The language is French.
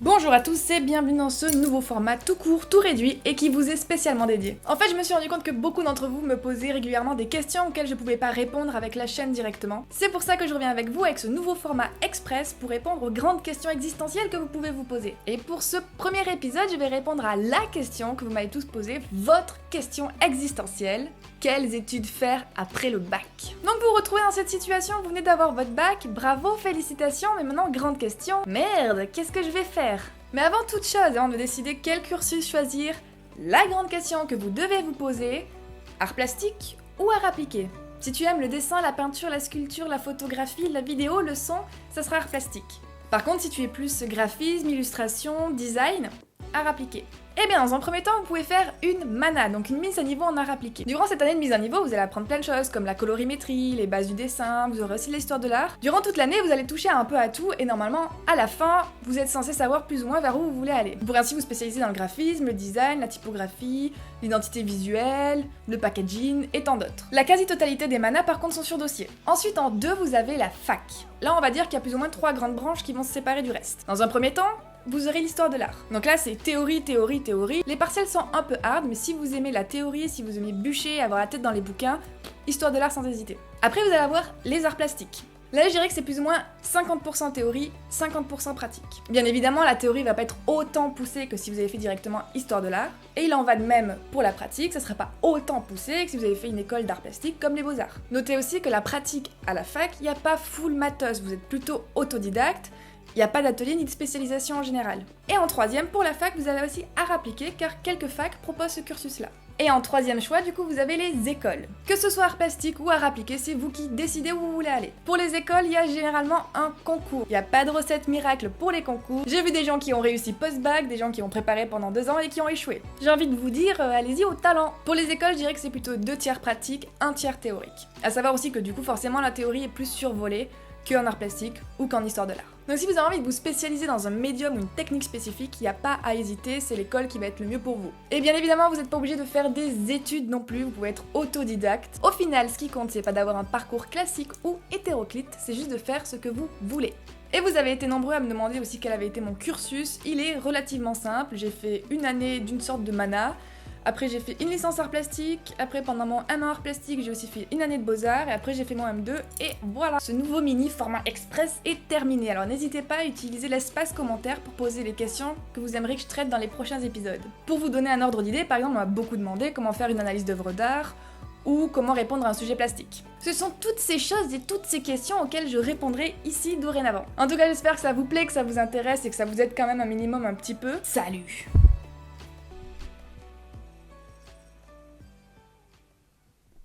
Bonjour à tous et bienvenue dans ce nouveau format tout court, tout réduit et qui vous est spécialement dédié. En fait, je me suis rendu compte que beaucoup d'entre vous me posaient régulièrement des questions auxquelles je pouvais pas répondre avec la chaîne directement. C'est pour ça que je reviens avec vous avec ce nouveau format express pour répondre aux grandes questions existentielles que vous pouvez vous poser. Et pour ce premier épisode, je vais répondre à la question que vous m'avez tous posée, votre question existentielle. Quelles études faire après le bac? Donc vous vous retrouvez dans cette situation, vous venez d'avoir votre bac, bravo, félicitations, mais maintenant grande question, merde, qu'est-ce que je vais faire? Mais avant toute chose, avant de décider quel cursus choisir, la grande question que vous devez vous poser, art plastique ou art appliqué? Si tu aimes le dessin, la peinture, la sculpture, la photographie, la vidéo, le son, ça sera art plastique. Par contre, si tu es plus graphisme, illustration, design, art appliqué. Eh bien, dans un premier temps, vous pouvez faire une MANA, donc une mise à niveau en art appliqué. Durant cette année de mise à niveau, vous allez apprendre plein de choses, comme la colorimétrie, les bases du dessin, vous aurez aussi l'histoire de l'art. Durant toute l'année, vous allez toucher un peu à tout, et normalement, à la fin, vous êtes censé savoir plus ou moins vers où vous voulez aller. Vous pourrez ainsi vous spécialiser dans le graphisme, le design, la typographie, l'identité visuelle, le packaging, et tant d'autres. La quasi-totalité des MANA, par contre, sont sur dossier. Ensuite, en 2, vous avez la fac. Là, on va dire qu'il y a plus ou moins 3 grandes branches qui vont se séparer du reste. Dans un premier temps, vous aurez l'histoire de l'art. Donc là, c'est théorie, théorie, théorie. Les partiels sont un peu hard, mais si vous aimez la théorie, si vous aimez bûcher, avoir la tête dans les bouquins, histoire de l'art sans hésiter. Après, vous allez avoir les arts plastiques. Là, je dirais que c'est plus ou moins 50% théorie, 50% pratique. Bien évidemment, la théorie va pas être autant poussée que si vous avez fait directement histoire de l'art, et il en va de même pour la pratique, ça sera pas autant poussé que si vous avez fait une école d'art plastique comme les Beaux-Arts. Notez aussi que la pratique à la fac, il n'y a pas full matos, vous êtes plutôt autodidacte. Il n'y a pas d'atelier ni de spécialisation en général. Et en 3e, pour la fac, vous avez aussi art appliqué, car quelques facs proposent ce cursus-là. Et en 3e choix, du coup, vous avez les écoles. Que ce soit art plastique ou art appliqué, c'est vous qui décidez où vous voulez aller. Pour les écoles, il y a généralement un concours. Il n'y a pas de recette miracle pour les concours. J'ai vu des gens qui ont réussi post-bac, des gens qui ont préparé pendant 2 ans et qui ont échoué. J'ai envie de vous dire, allez-y au talent. Pour les écoles, je dirais que c'est plutôt 2 tiers pratique, 1 tiers théorique. À savoir aussi que du coup, forcément, la théorie est plus survolée qu'en art plastique ou qu'en histoire de l'art. Donc si vous avez envie de vous spécialiser dans un médium ou une technique spécifique, il n'y a pas à hésiter, c'est l'école qui va être le mieux pour vous. Et bien évidemment, vous n'êtes pas obligé de faire des études non plus, vous pouvez être autodidacte. Au final, ce qui compte, c'est pas d'avoir un parcours classique ou hétéroclite, c'est juste de faire ce que vous voulez. Et vous avez été nombreux à me demander aussi quel avait été mon cursus. Il est relativement simple, j'ai fait une année d'une sorte de MANA. Après j'ai fait une licence art plastique, après pendant mon 1 an art plastique j'ai aussi fait une année de beaux-arts et après j'ai fait mon M2 et voilà. Ce nouveau mini format express est terminé, alors n'hésitez pas à utiliser l'espace commentaire pour poser les questions que vous aimeriez que je traite dans les prochains épisodes. Pour vous donner un ordre d'idée, par exemple on m'a beaucoup demandé comment faire une analyse d'œuvre d'art ou comment répondre à un sujet plastique. Ce sont toutes ces choses et toutes ces questions auxquelles je répondrai ici dorénavant. En tout cas j'espère que ça vous plaît, que ça vous intéresse et que ça vous aide quand même un minimum un petit peu. Salut!